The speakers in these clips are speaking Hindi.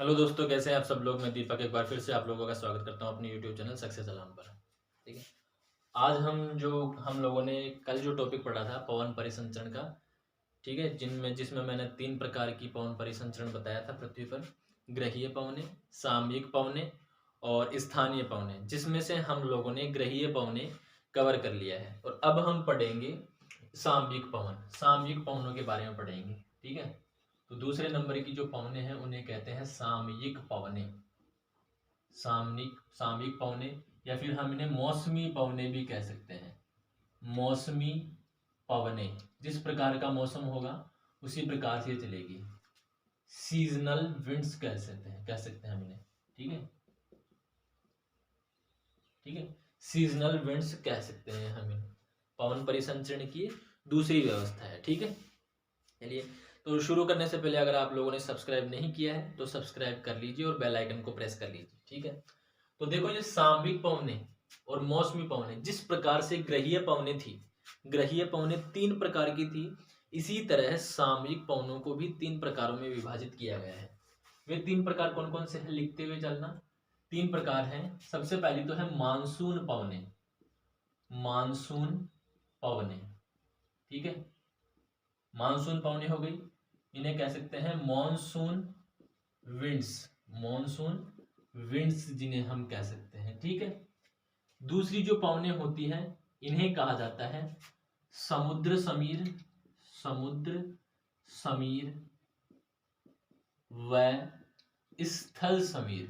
हेलो दोस्तों, कैसे हैं आप सब लोग। मैं दीपक एक बार फिर से आप लोगों का स्वागत करता हूं अपने यूट्यूब चैनल सक्सेस अलार्म पर। ठीक है। आज हम लोगों ने कल जो टॉपिक पढ़ा था पवन परिसंचरण का। ठीक है, जिसमें मैंने 3 प्रकार की पवन परिसंचरण बताया था पृथ्वी पर। ग्रहीय पवनें, सामयिक पवनें और स्थानीय पवनें, जिसमें से हम लोगों ने ग्रहीय पवनें कवर कर लिया है। और अब हम पढ़ेंगे सामयिक पवनों के बारे में पढ़ेंगे। ठीक है। तो दूसरे नंबर की जो पवनें हैं उन्हें कहते हैं सामयिक पवनें। सामयिक पवनें या फिर हम इन्हें मौसमी पवनें भी कह सकते हैं। मौसमी पवनें, जिस प्रकार का मौसम होगा उसी प्रकार से चलेगी। सीजनल विंड्स कह सकते हैं हम इन्हें। ठीक है। ठीक है, सीजनल विंड्स कह सकते हैं हम इन्हें। पवन परिसंचरण की दूसरी व्यवस्था है। ठीक है। चलिए, तो शुरू करने से पहले अगर आप लोगों ने सब्सक्राइब नहीं किया है तो सब्सक्राइब कर लीजिए और बेल आइकन को प्रेस कर लीजिए। ठीक है। तो देखो, ये सामयिक पवनें और मौसमी पवनें, जिस प्रकार से ग्रहीय पवनें थी, ग्रहीय पवनें 3 प्रकार की थी, इसी तरह सामयिक पवनों को भी 3 प्रकारों में विभाजित किया गया है। वे 3 प्रकार कौन कौन से हैं, लिखते हुए चलना। 3 प्रकार हैं। सबसे पहली तो है मानसून पवनें। मानसून पवनें। ठीक है। मानसून पवनें हो गई, इन्हें कह सकते हैं मॉनसून विंड्स। मॉनसून विंड्स जिन्हें हम कह सकते हैं। ठीक है। दूसरी जो पवनें होती हैं इन्हें कहा जाता है समुद्र समीर। समुद्र समीर व स्थल समीर।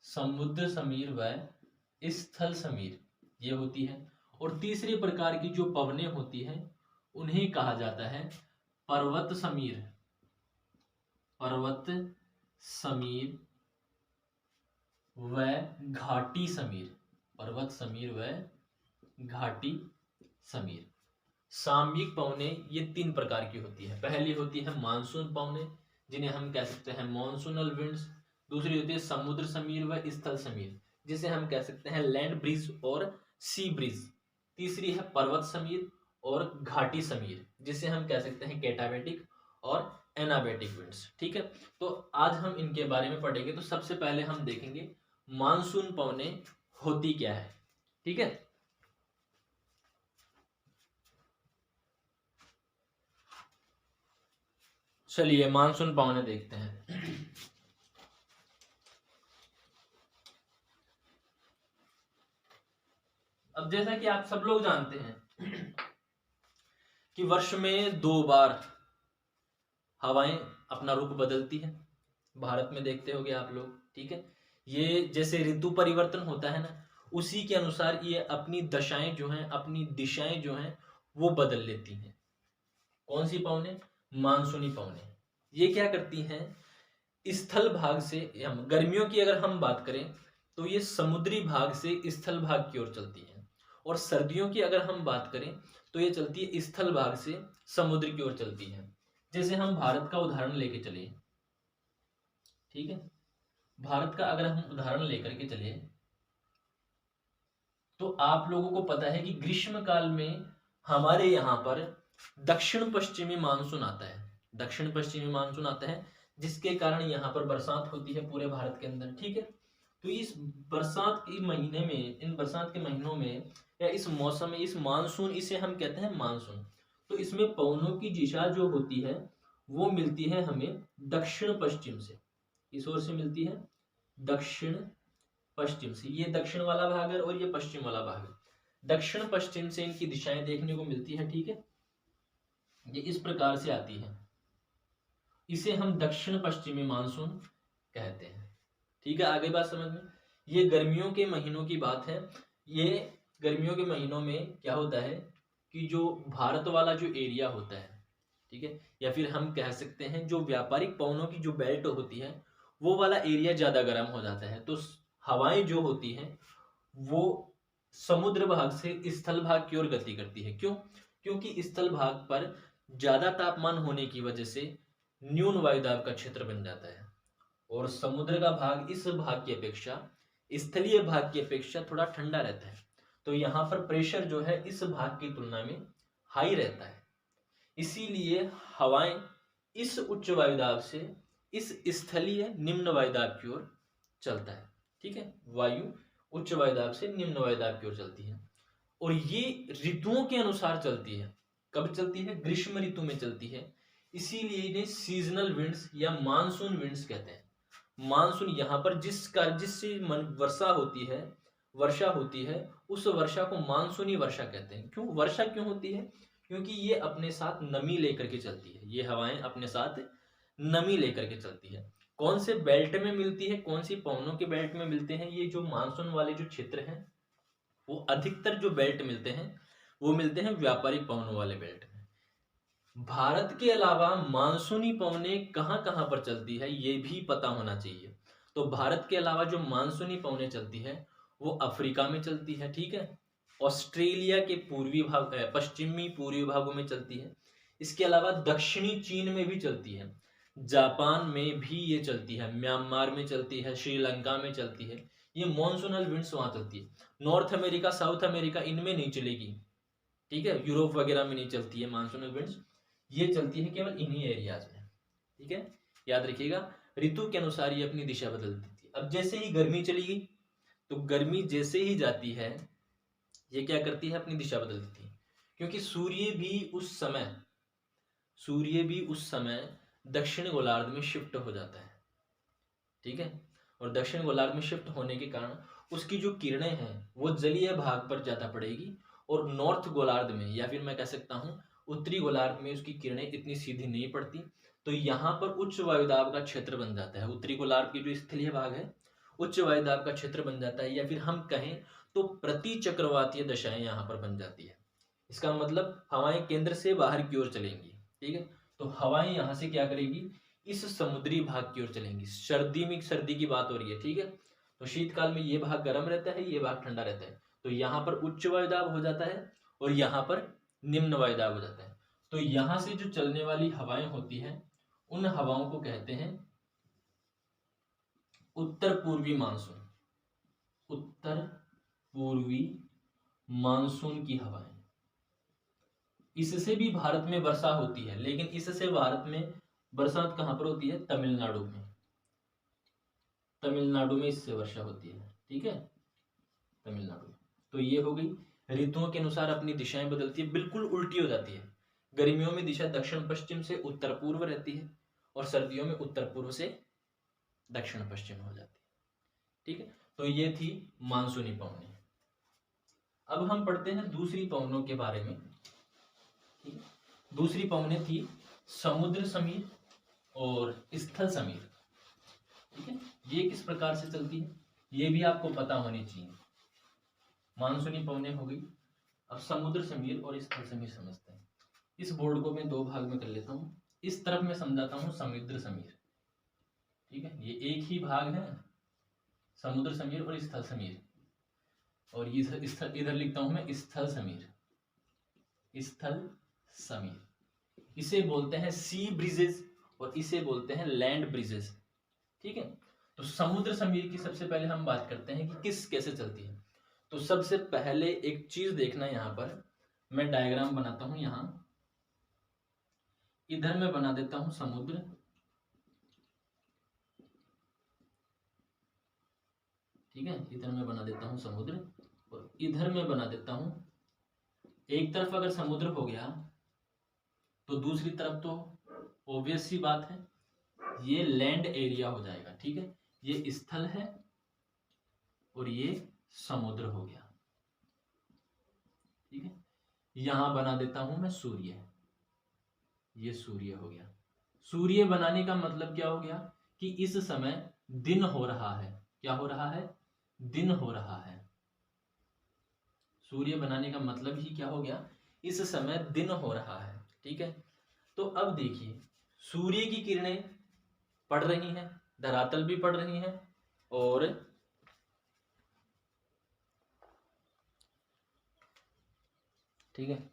समुद्र समीर व स्थल समीर ये होती है। और तीसरी प्रकार की जो पवनें होती हैं उन्हें कहा जाता है पर्वत समीर। पर्वत समीर व घाटी समीर। पर्वत समीर व घाटी समीर। सामयिक पवनें ये 3 प्रकार की होती है। पहली होती है मानसून पवनें, जिन्हें हम कह सकते हैं मॉनसूनल विंड्स। दूसरी होती है समुद्र समीर व स्थल समीर, जिसे हम कह सकते हैं लैंड ब्रीज और सी ब्रीज। तीसरी है पर्वत समीर और घाटी समीर, जिसे हम कह सकते हैं कैटाबेटिक और एनाबेटिक विंड्स। ठीक है। तो आज हम इनके बारे में पढ़ेंगे। तो सबसे पहले हम देखेंगे मानसून पवनें होती क्या है। ठीक है। चलिए मानसून पवनें देखते हैं। अब जैसा कि आप सब लोग जानते हैं कि वर्ष में 2 बार हवाएं अपना रुख बदलती है। भारत में देखते होंगे आप लोग। ठीक है। ये जैसे ऋतु परिवर्तन होता है ना, उसी के अनुसार ये अपनी दशाएं जो हैं, अपनी दिशाएं जो हैं वो बदल लेती हैं। कौन सी पवनें? मानसूनी पवनें। ये क्या करती हैं, स्थल भाग से, हम गर्मियों की अगर हम बात करें तो ये समुद्री भाग से स्थल भाग की ओर चलती है। और सर्दियों की अगर हम बात करें तो ये चलती है स्थल भाग से समुद्र की ओर चलती है। जैसे हम भारत का उदाहरण लेके चले। ठीक है। भारत का अगर हम उदाहरण लेकर के चले तो आप लोगों को पता है कि ग्रीष्म काल में हमारे यहाँ पर दक्षिण पश्चिमी मानसून आता है। दक्षिण पश्चिमी मानसून आता है, जिसके कारण यहाँ पर बरसात होती है पूरे भारत के अंदर। ठीक है। तो इस बरसात के महीने में, इन बरसात के महीनों में या इस मौसम में, इस मानसून, इसे हम कहते हैं मानसून। तो इसमें पवनों की दिशा जो होती है वो मिलती है हमें दक्षिण पश्चिम से। इस ओर से मिलती है दक्षिण पश्चिम से। ये दक्षिण वाला भाग है और ये पश्चिम वाला भाग है। दक्षिण पश्चिम से इनकी दिशाएं देखने को मिलती है। ठीक है। ये इस प्रकार से आती है। इसे हम दक्षिण पश्चिमी मानसून कहते हैं। ठीक है। आगे बात समझ में। ये गर्मियों के महीनों की बात है। ये गर्मियों के महीनों में क्या होता है कि जो भारत वाला जो एरिया होता है, ठीक है, या फिर हम कह सकते हैं जो व्यापारिक पवनों की जो बेल्ट होती है वो वाला एरिया ज्यादा गर्म हो जाता है। तो हवाएं जो होती हैं वो समुद्र भाग से स्थल भाग की ओर गति करती है। क्यों? क्योंकि स्थल भाग पर ज्यादा तापमान होने की वजह से न्यून वायुदाब का क्षेत्र बन जाता है और समुद्र का भाग इस भाग की अपेक्षा, स्थलीय भाग की अपेक्षा थोड़ा ठंडा रहता है। तो यहाँ पर प्रेशर जो है इस भाग की तुलना में हाई रहता है। इसीलिए हवाएं इस उच्च वायुदाब से इस स्थलीय निम्न वायुदाब की ओर चलता है। ठीक है, वायु उच्च वायुदाब से निम्न वायुदाब की ओर चलती है और ये ऋतुओं के अनुसार चलती है। कब चलती है? ग्रीष्म ऋतु में चलती है। इसीलिए इन्हें सीजनल विंड्स या मानसून विंड्स कहते हैं। मानसून यहाँ पर जिससे वर्षा होती है उस वर्षा को मानसूनी वर्षा कहते हैं। क्यों वर्षा क्यों होती है? क्योंकि ये अपने साथ नमी लेकर के चलती है। ये हवाएं अपने साथ नमी लेकर के चलती है। कौन से बेल्ट में मिलती है, कौन सी पवनों के बेल्ट में मिलते हैं? ये जो मानसून वाले जो क्षेत्र हैं वो अधिकतर जो बेल्ट मिलते हैं वो मिलते हैं व्यापारिक पवनों वाले बेल्ट में। भारत के अलावा मानसूनी पवनें कहाँ कहाँ पर चलती है ये भी पता होना चाहिए। तो भारत के अलावा जो मानसूनी पवनें चलती है वो अफ्रीका में चलती है। ठीक है, ऑस्ट्रेलिया के पश्चिमी पूर्वी भागों में चलती है। इसके अलावा दक्षिणी चीन में भी चलती है, जापान में भी ये चलती है, म्यांमार में चलती है, श्रीलंका में चलती है। ये मॉनसूनल विंड्स वहां चलती है। नॉर्थ अमेरिका, साउथ अमेरिका इनमें नहीं चलेगी। ठीक है, यूरोप वगैरह में नहीं चलती है मॉनसूनल विंड्स, ये चलती है केवल इन्हीं एरियाज में। ठीक है, याद रखिएगा, ऋतु के अनुसार ये अपनी दिशा बदलती थी। अब जैसे ही गर्मी चली गई तो गर्मी जैसे ही जाती है ये क्या करती है? अपनी दिशा बदलती थी। क्योंकि सूर्य भी उस समय दक्षिण गोलार्ध में शिफ्ट हो जाता है। ठीक है, और दक्षिण गोलार्ध में शिफ्ट होने के कारण उसकी जो किरणें हैं वो जलीय भाग पर ज्यादा पड़ेगी और नॉर्थ गोलार्ध में या फिर मैं कह सकता हूँ उत्तरी गोलार्ध में उसकी किरणें इतनी सीधी नहीं पड़ती। तो यहाँ पर उच्च वायुदाब का क्षेत्र बन जाता है। उत्तरी गोलार्ध की जो स्थलीय भाग है उच्च वायुदाब का क्षेत्र बन जाता है, या फिर हम कहें तो प्रति चक्रवातीय दशाएं यहाँ पर बन जाती है। इसका मतलब हवाएं केंद्र से बाहर की ओर चलेंगी। ठीक है, तो हवाएं यहाँ से क्या करेगी? इस समुद्री भाग की ओर चलेंगी। सर्दी की बात हो रही है। ठीक है, तो शीतकाल में ये भाग गर्म रहता है, ये भाग ठंडा रहता है। तो यहाँ पर उच्च वायुदाब हो जाता है और यहाँ पर निम्न वायुदाब हो जाता है। तो यहाँ से जो चलने वाली हवाएं होती हैं उन हवाओं को कहते हैं उत्तर पूर्वी मानसून। उत्तर पूर्वी मानसून की हवाएं। इससे भी भारत में वर्षा होती है, लेकिन इससे भारत में बरसात कहां पर होती है? तमिलनाडु में। तमिलनाडु में इससे वर्षा होती है। ठीक है, तमिलनाडु में। तो ये हो गई, ऋतुओं के अनुसार अपनी दिशाएं बदलती है, बिल्कुल उल्टी हो जाती है। गर्मियों में दिशा दक्षिण पश्चिम से उत्तर पूर्व रहती है और सर्दियों में उत्तर पूर्व से दक्षिण पश्चिम हो जाती है। ठीक है, तो ये थी मानसूनी पवनें। अब हम पढ़ते हैं दूसरी पवनों के बारे में। दूसरी पवनें थी समुद्र समीर और स्थल समीर। ठीक है, ये किस प्रकार से चलती है ये भी आपको पता होनी चाहिए। मानसूनी पवनें हो गई। अब समुद्र समीर और स्थल समीर समझते हैं। इस बोर्ड को मैं दो भाग में कर लेता हूं। इस तरफ मैं समझाता हूं समुद्र समीर। ठीक है, ये एक ही भाग है, समुद्र समीर और स्थल समीर। और इधर लिखता हूं मैं स्थल समीर। स्थल समीर इसे बोलते हैं सी ब्रिजेस और इसे बोलते हैं लैंड ब्रिजेस। ठीक है, तो समुद्र समीर की सबसे पहले हम बात करते हैं कि कैसे चलती है। तो सबसे पहले एक चीज देखना, यहां पर मैं डायग्राम बनाता हूं। यहां इधर मैं बना देता हूं समुद्र, ठीक है, इधर मैं बना देता हूं समुद्र और इधर मैं बना देता हूं, एक तरफ अगर समुद्र हो गया तो दूसरी तरफ तो ऑब्वियस सी बात है ये लैंड एरिया हो जाएगा। ठीक है, ये स्थल है और ये समुद्र हो गया। ठीक है, यहां बना देता हूं मैं सूर्य, ये सूर्य हो गया। सूर्य बनाने का मतलब क्या हो गया कि इस समय दिन हो रहा है। क्या हो रहा है? दिन हो रहा है। सूर्य बनाने का मतलब ही क्या हो गया? इस समय दिन हो रहा है। ठीक है, तो अब देखिए सूर्य की किरणें पड़ रही हैं, धरातल भी पड़ रही हैं और ठीक है,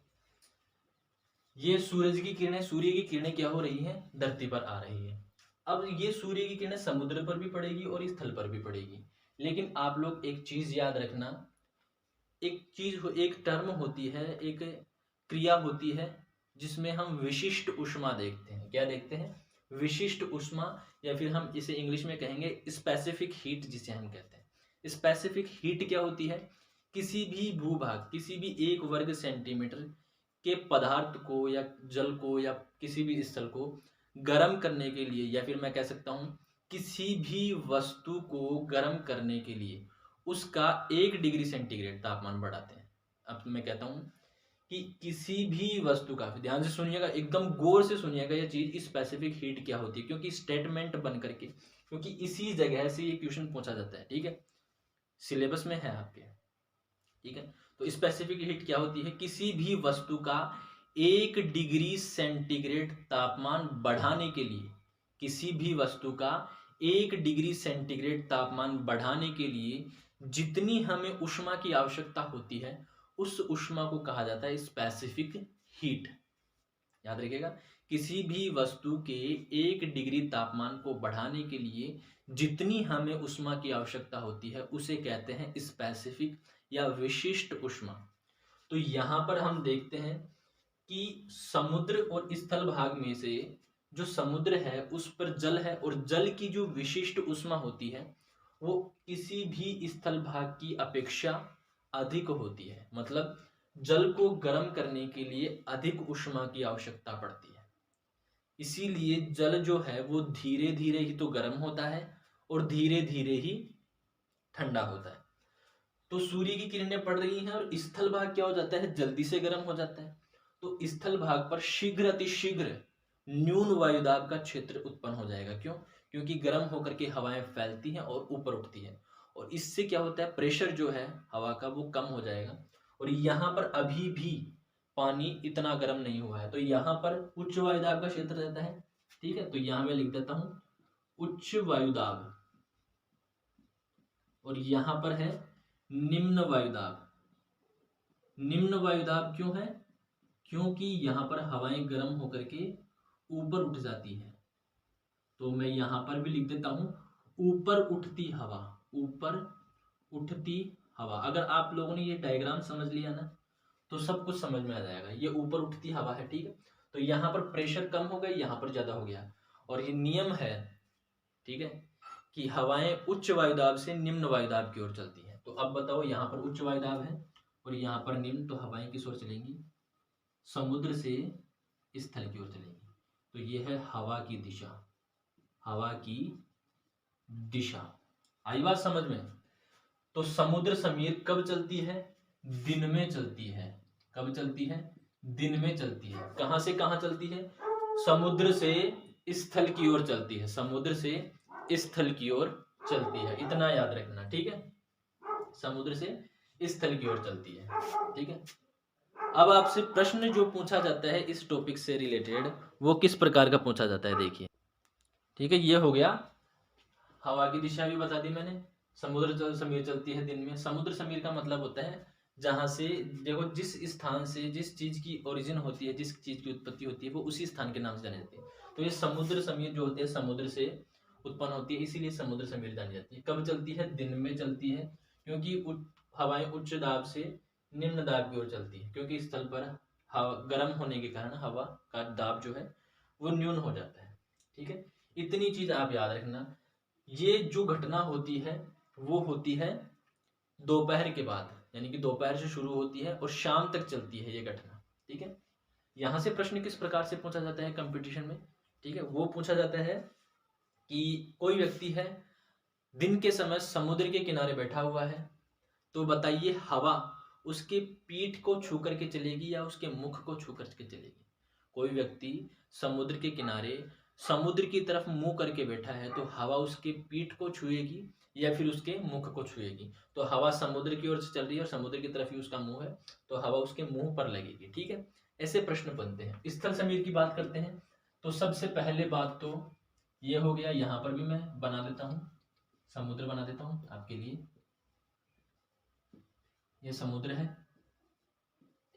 ये सूर्य की किरणें क्या हो रही हैं? धरती पर आ रही है। अब ये सूर्य की किरणें समुद्र पर भी पड़ेगी और स्थल पर भी पड़ेगी। लेकिन आप लोग एक चीज याद रखना, एक टर्म होती है, एक क्रिया होती है जिसमें हम विशिष्ट ऊष्मा देखते हैं। क्या देखते हैं? विशिष्ट ऊष्मा, या फिर हम इसे इंग्लिश में कहेंगे स्पेसिफिक हीट, जिसे हम कहते हैं। स्पेसिफिक हीट क्या होती है? किसी भी भूभाग, किसी भी 1 वर्ग सेंटीमीटर के पदार्थ को या जल को या किसी भी स्थल को गर्म करने के लिए, या फिर मैं कह सकता हूँ किसी भी वस्तु को गर्म करने के लिए उसका 1 डिग्री सेंटीग्रेड तापमान बढ़ाते हैं। अब मैं कहता हूँ कि किसी भी वस्तु का, ध्यान से सुनिएगा, एकदम गौर से सुनिएगा ये चीज, स्पेसिफिक हीट क्या होती है, क्योंकि स्टेटमेंट बन करके, क्योंकि इसी जगह से ये क्वेश्चन पूछा जाता है। ठीक है, सिलेबस में है आपके। ठीक है, तो स्पेसिफिक हीट क्या होती है? किसी भी वस्तु का 1 डिग्री सेंटीग्रेड तापमान बढ़ाने के लिए, किसी भी वस्तु का 1 डिग्री सेंटीग्रेड तापमान बढ़ाने के लिए जितनी हमें ऊष्मा की आवश्यकता होती है, उस ऊष्मा को कहा जाता है स्पेसिफिक हीट। याद रखिएगा, किसी भी वस्तु के 1 डिग्री तापमान को बढ़ाने के लिए जितनी हमें ऊष्मा की आवश्यकता होती है उसे कहते हैं स्पेसिफिक या विशिष्ट ऊष्मा। तो यहाँ पर हम देखते हैं कि समुद्र और स्थल भाग में से जो समुद्र है उस पर जल है, और जल की जो विशिष्ट ऊष्मा होती है वो किसी भी स्थल भाग की अपेक्षा अधिक होती है। मतलब जल को गर्म करने के लिए अधिक ऊष्मा की आवश्यकता पड़ती है। इसीलिए जल जो है वो धीरे धीरे ही तो गर्म होता है और धीरे धीरे ही ठंडा होता है। तो सूर्य की किरणें पड़ रही हैं और स्थल भाग क्या हो जाता है? जल्दी से गर्म हो जाता है। तो स्थल भाग पर शीघ्र अतिशीघ्र न्यून वायुदाब का क्षेत्र उत्पन्न हो जाएगा। क्यों? क्योंकि गर्म होकर के हवाएं फैलती हैं और ऊपर उठती हैं, और इससे क्या होता है? प्रेशर जो है हवा का वो कम हो जाएगा। और यहाँ पर अभी भी पानी इतना गर्म नहीं हुआ है, तो यहाँ पर उच्च वायुदाब का क्षेत्र रहता है। ठीक है, तो यहाँ मैं लिख देता हूँ उच्च वायुदाब, और यहाँ पर है निम्न वायुदाब। निम्न वायुदाब क्यों है? क्योंकि यहाँ पर हवाएं गर्म होकर के ऊपर उठ जाती है। तो मैं यहाँ पर भी लिख देता हूँ ऊपर उठती हवा। ऊपर उठती हवा। अगर आप लोगों ने ये डायग्राम समझ लिया ना तो सब कुछ समझ में आ जाएगा। ये ऊपर उठती हवा है। ठीक है, तो यहाँ पर प्रेशर कम हो गया, यहाँ पर ज्यादा हो गया, और ये नियम है। ठीक है, कि हवाएं उच्च वायुदाब से निम्न वायुदाब की ओर चलती हैं। तो अब बताओ, यहाँ पर उच्च वायुदाब है और यहाँ पर निम्न, तो हवाएं किस ओर चलेंगी? समुद्र से स्थल की ओर चलेंगी। तो ये है हवा की दिशा। हवा की दिशा आई बात समझ में? तो समुद्र समीर कब चलती है? दिन में चलती है। कब चलती है? दिन में चलती है। कहां से कहां चलती है? समुद्र से स्थल की ओर चलती है। समुद्र से स्थल की ओर चलती है, इतना याद रखना। ठीक है, समुद्र से स्थल की ओर चलती है। ठीक है, अब आपसे प्रश्न जो पूछा जाता है इस टॉपिक से रिलेटेड वो किस प्रकार का पूछा जाता है, देखिए। ठीक है, ये हो गया। हवा की दिशा भी बता दी मैंने। समुद्र समीर चलती है दिन में। समुद्र समीर का मतलब होता है जहां से, देखो, जिस स्थान से जिस चीज की ओरिजिन होती है, जिस चीज की उत्पत्ति होती है, वो उसी स्थान के नाम से जानी जाती है। तो ये समुद्र समीर जो होते हैं समुद्र से उत्पन्न होती है, इसीलिए समुद्र समीर जानी जाती है। कब चलती है? दिन में चलती है, क्योंकि हवाएं उच्च दाब से निम्न दाब की ओर चलती है, क्योंकि स्थल पर हवा गर्म होने के कारण हवा का दाब जो है वो न्यून हो जाता है। ठीक है, इतनी चीज आप याद रखना। ये जो घटना होती है वो होती है दोपहर के बाद, यानी कि दोपहर से शुरू होती है और शाम तक चलती है ये घटना। ठीक है, यहां से प्रश्न किस प्रकार से पूछा जाता है कंपटीशन में? ठीक है, वो पूछा जाता है कि कोई व्यक्ति है, दिन के समय समुद्र के किनारे बैठा हुआ है, तो बताइए हवा उसके पीठ को छू करके चलेगी या उसके मुख को छू करके चलेगी? कोई व्यक्ति समुद्र के किनारे समुद्र की तरफ मुंह करके बैठा है, तो हवा उसके पीठ को छुएगी या फिर उसके मुख को छुएगी? तो हवा समुद्र की ओर से चल रही है और समुद्र की तरफ ही उसका मुंह है, तो हवा उसके मुंह पर लगेगी। ठीक है, ऐसे प्रश्न बनते हैं। स्थल समीर की बात करते हैं, तो सबसे पहले बात तो ये हो गया। यहां पर भी मैं बना देता हूं, समुद्र बना देता हूं आपके लिए। ये समुद्र है,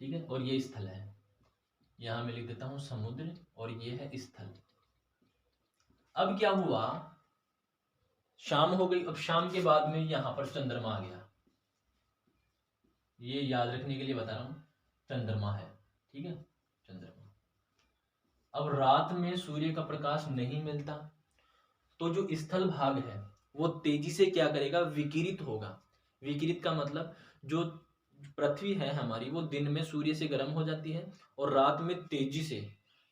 ठीक है, और ये स्थल है। यहां मैं लिख देता हूं समुद्र और ये है स्थल। अब क्या हुआ? शाम हो गई। अब शाम के बाद में यहां पर चंद्रमा आ गया। ये याद रखने के लिए बता रहा हूं, चंद्रमा है। ठीक है, चंद्रमा। अब रात में सूर्य का प्रकाश नहीं मिलता तो जो स्थल भाग है वो तेजी से क्या करेगा, विकिरित होगा। विकिरित का मतलब जो पृथ्वी है हमारी वो दिन में सूर्य से गर्म हो जाती है और रात में तेजी से,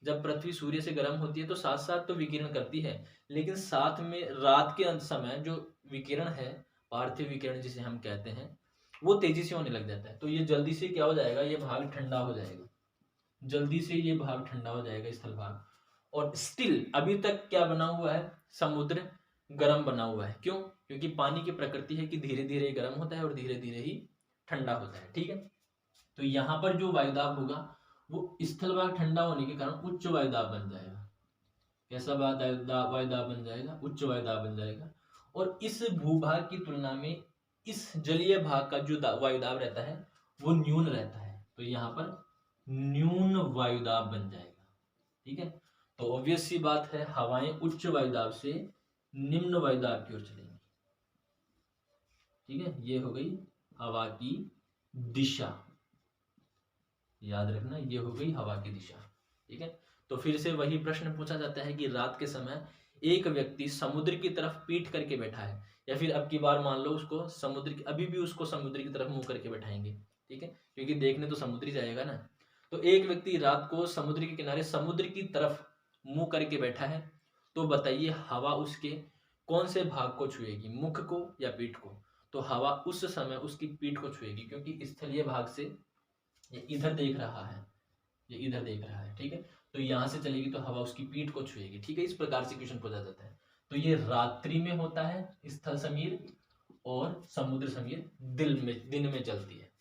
जब पृथ्वी सूर्य से गर्म होती है तो साथ साथ तो विकिरण करती है, लेकिन साथ में रात के अंत समय जो विकिरण है, पार्थिव विकिरण जिसे हम कहते हैं, वो तेजी से होने लग जाता है। तो ये जल्दी से क्या हो जाएगा, ये भाग ठंडा हो जाएगा, जल्दी से ये भाग ठंडा हो जाएगा स्थल भाग। और स्टिल अभी तक क्या बना हुआ है, समुद्र गर्म बना हुआ है। क्यों? क्योंकि पानी की प्रकृति है कि धीरे धीरे गर्म होता है और धीरे धीरे ही ठंडा होता है। ठीक है, तो यहाँ पर जो वायुदाब होगा वो स्थल भाग ठंडा होने के कारण उच्च वायुदाब बन जाएगा। कैसा वायुदाब बन जाएगा? उच्च वायुदाब बन जाएगा। और इस भूभाग की तुलना में इस जलीय भाग का जो वायुदाब रहता है वो न्यून रहता है, तो यहाँ पर न्यून वायुदाब बन जाएगा। ठीक है, तो ऑब्वियस सी बात है हवाएं उच्च वायुदाब से निम्न वायुदाब की ओर चलेंगी। ठीक है, ये हो गई हवा की दिशा, याद रखना ये हो गई हवा की दिशा। ठीक है, तो फिर से वही प्रश्न पूछा जाता है कि रात के समय एक व्यक्ति समुद्र की तरफ पीठ करके बैठा है, या फिर अब की बार मान लो उसको समुद्र की, अभी भी उसको समुद्र की तरफ मुंह करके बैठाएंगे। ठीक है, क्योंकि देखने तो समुद्र ही जाएगा ना। तो एक व्यक्ति रात को समुद्र के किनारे समुद्र की तरफ मुंह करके बैठा है, तो बताइए हवा उसके कौन से भाग को छुएगी, मुख को या पीठ को? तो हवा उस समय उसकी पीठ को छुएगी, क्योंकि स्थलीय भाग से ये इधर देख रहा है, ये इधर देख रहा है। ठीक है, तो यहां से चलेगी तो हवा उसकी पीठ को छुएगी। ठीक है, इस प्रकार से क्वेश्चन पूछा जाता है। तो ये रात्रि में होता है स्थल समीर, और समुद्र समीर दिन में चलती है।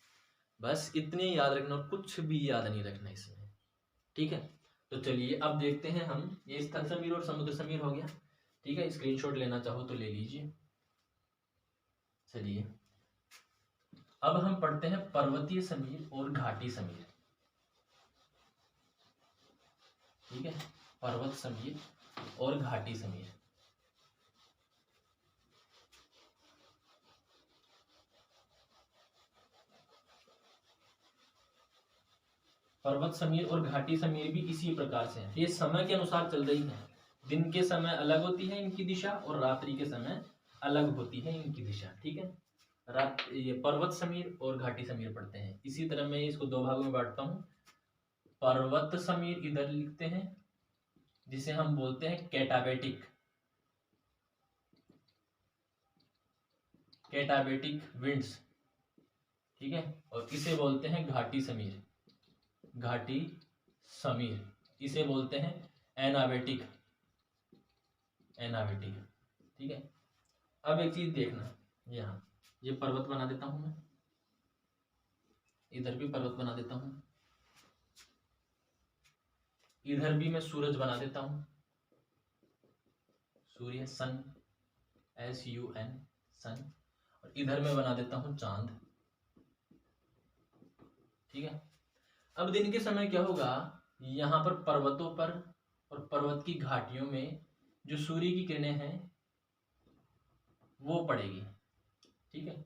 बस इतने याद रखना और कुछ भी याद नहीं रखना इसमें। ठीक है, तो चलिए अब देखते हैं हम, ये स्थल समीर और समुद्र समीर हो गया। ठीक है, स्क्रीनशॉट लेना चाहो तो ले लीजिए। चलिए अब हम पढ़ते हैं पर्वतीय समीर और घाटी समीर। ठीक है, पर्वत समीर और घाटी समीर। पर्वत समीर और घाटी समीर भी इसी प्रकार से है, ये समय के अनुसार चल रही है। दिन के समय अलग होती है इनकी दिशा और रात्रि के समय अलग होती है इनकी दिशा। ठीक है, ये पर्वत समीर और घाटी समीर पढ़ते हैं। इसी तरह मैं इसको दो भागों में बांटता हूँ। पर्वत समीर इधर लिखते हैं, जिसे हम बोलते हैं कैटाबेटिक, कैटाबेटिक विंड्स। ठीक है, और इसे बोलते हैं घाटी समीर, घाटी समीर। इसे बोलते हैं एनाबेटिक, एनाबेटिक। ठीक है, अब एक चीज देखना, यहाँ ये पर्वत बना देता हूं मैं, इधर भी पर्वत बना देता हूं, इधर भी मैं सूरज बना देता हूं, सूर्य, सन, SUN, सन। और इधर मैं बना देता हूं चांद। ठीक है, अब दिन के समय क्या होगा, यहाँ पर पर्वतों पर और पर्वत की घाटियों में जो सूर्य की किरणें हैं वो पड़ेगी। ठीक है,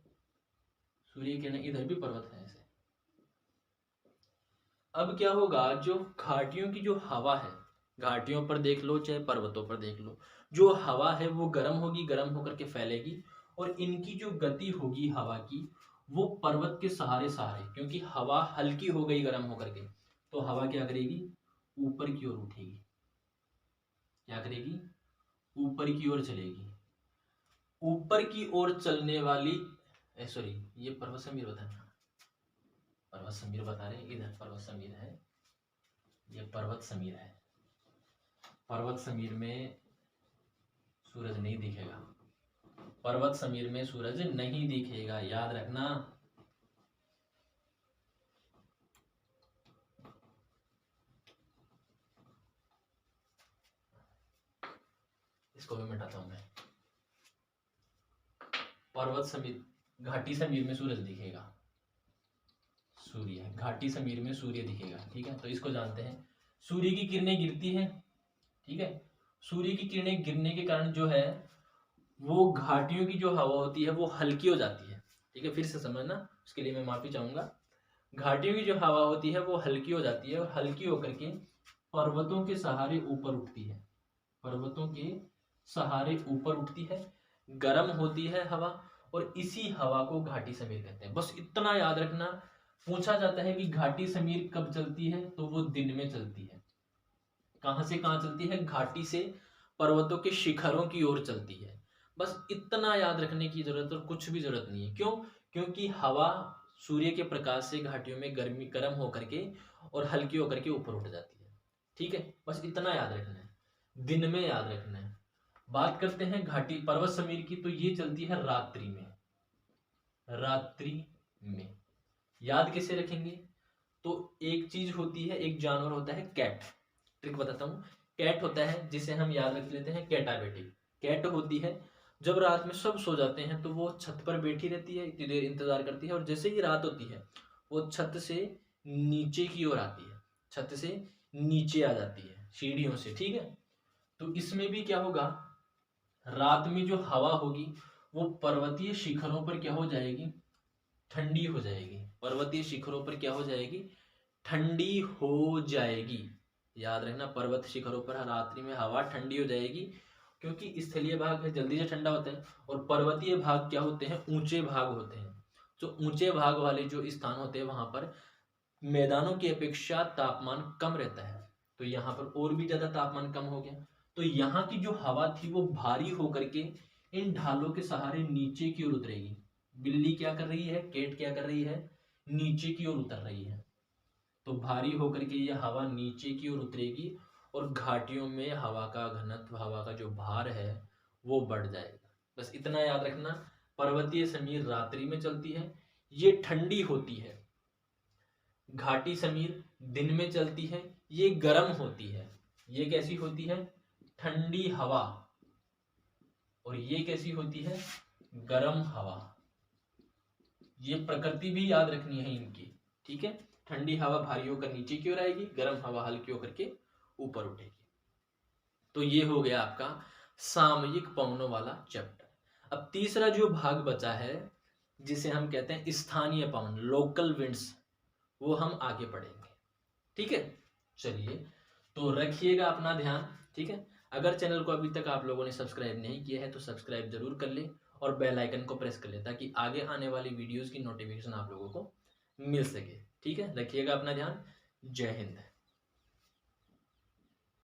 सूर्य की किरणें, इधर भी पर्वत है ऐसे। अब क्या होगा, जो घाटियों की जो हवा है, घाटियों पर देख लो चाहे पर्वतों पर देख लो, जो हवा है वो गर्म होगी, गर्म होकर के फैलेगी, और इनकी जो गति होगी हवा की वो पर्वत के सहारे सहारे, क्योंकि हवा हल्की हो गई गर्म होकर के, तो हवा क्या करेगी, ऊपर की ओर उठेगी। क्या करेगी, ऊपर की ओर चलेगी। ऊपर की ओर चलने वाली, सॉरी ये पर्वत समीर बताना, पर्वत समीर बता रहे हैं, इधर पर्वत समीर है, ये पर्वत समीर है। पर्वत समीर में सूरज नहीं दिखेगा, पर्वत समीर में सूरज नहीं दिखेगा, याद रखना। इसको भी मिटाता हूं मैं। पर्वत समीर, घाटी समीर में सूरज दिखेगा, सूर्य, घाटी समीर में सूर्य दिखेगा। ठीक है, तो इसको जानते हैं। सूर्य की किरणें गिरती हैं। ठीक है, सूर्य की किरणें गिरने के कारण जो है वो घाटियों की जो हवा होती है वो हल्की हो जाती है। ठीक है, फिर से समझना, उसके लिए मैं माफी चाहूंगा। घाटियों की जो हवा होती है वो हल्की हो जाती है, और हल्की होकर के पर्वतों के सहारे ऊपर उठती है, पर्वतों के सहारे ऊपर उठती है, गर्म होती है हवा, और इसी हवा को घाटी समीर कहते हैं। बस इतना याद रखना। पूछा जाता है कि घाटी समीर कब चलती है, तो वो दिन में चलती है। कहां से कहां चलती है? घाटी से पर्वतों के शिखरों की ओर चलती है। बस इतना याद रखने की जरूरत, और कुछ भी जरूरत नहीं है। क्यों? क्योंकि हवा सूर्य के प्रकाश से घाटियों में गर्म होकर के और हल्की होकर के ऊपर उठ जाती है। ठीक है, बस इतना याद रखना है, दिन में याद रखना है। बात करते हैं घाटी पर्वत समीर की, तो ये चलती है रात्रि में। रात्रि में याद कैसे रखेंगे? तो एक चीज होती है, एक जानवर होता है कैट। ट्रिक बताता हूँ। कैट होता है जिसे हम याद रख लेते हैं कैटाबेटिक। कैट होती है जब रात में सब सो जाते हैं तो वो छत पर बैठी रहती है, इतनी देर इंतजार करती है, और जैसे ही रात होती है वो छत से नीचे की ओर आती है, छत से नीचे आ जाती है सीढ़ियों से। ठीक है, तो इसमें भी क्या होगा, रात में जो हवा होगी वो पर्वतीय शिखरों पर क्या हो जाएगी? ठंडी हो जाएगी। पर्वतीय शिखरों पर क्या हो जाएगी? ठंडी हो जाएगी। याद रखना, पर्वत शिखरों पर रात्रि में हवा ठंडी हो जाएगी, क्योंकि स्थलीय भाग है, जल्दी से ठंडा होता है, और पर्वतीय भाग क्या होते हैं? ऊंचे भाग होते हैं। जो ऊंचे भाग वाले जो स्थान होते हैं वहां पर मैदानों की अपेक्षा तापमान कम रहता है, तो यहाँ पर और भी ज्यादा तापमान कम हो गया। तो यहाँ की जो हवा थी वो भारी होकर के इन ढालों के सहारे नीचे की ओर उतरेगी। बिल्ली क्या कर रही है? केट क्या कर रही है? नीचे की ओर उतर रही है। तो भारी होकर के यह हवा नीचे की ओर उतरेगी, और घाटियों में हवा का घनत्व, हवा का जो भार है वो बढ़ जाएगा। बस इतना याद रखना। पर्वतीय समीर रात्रि में चलती है, ये ठंडी होती है। घाटी समीर दिन में चलती है, ये गर्म होती है। ये कैसी होती है? ठंडी हवा। और ये कैसी होती है? गर्म हवा। ये प्रकृति भी याद रखनी है इनकी। ठीक है, ठंडी हवा भारी होकर नीचे की ओर आएगी, गर्म हवा हल्की होकर के ऊपर उठेगी। तो ये हो गया आपका सामयिक पवनों वाला चैप्टर। अब तीसरा जो भाग बचा है जिसे हम कहते हैं स्थानीय पवन, लोकल विंड्स, वो हम आगे पढ़ेंगे। ठीक है, चलिए, तो रखिएगा अपना ध्यान। ठीक है, अगर चैनल को अभी तक आप लोगों ने सब्सक्राइब नहीं किया है तो सब्सक्राइब जरूर कर ले, और बेल आइकन को प्रेस कर ले, ताकि आगे आने वाली वीडियोस की नोटिफिकेशन आप लोगों को मिल सके। ठीक है, रखिएगा अपना ध्यान। जय हिंद।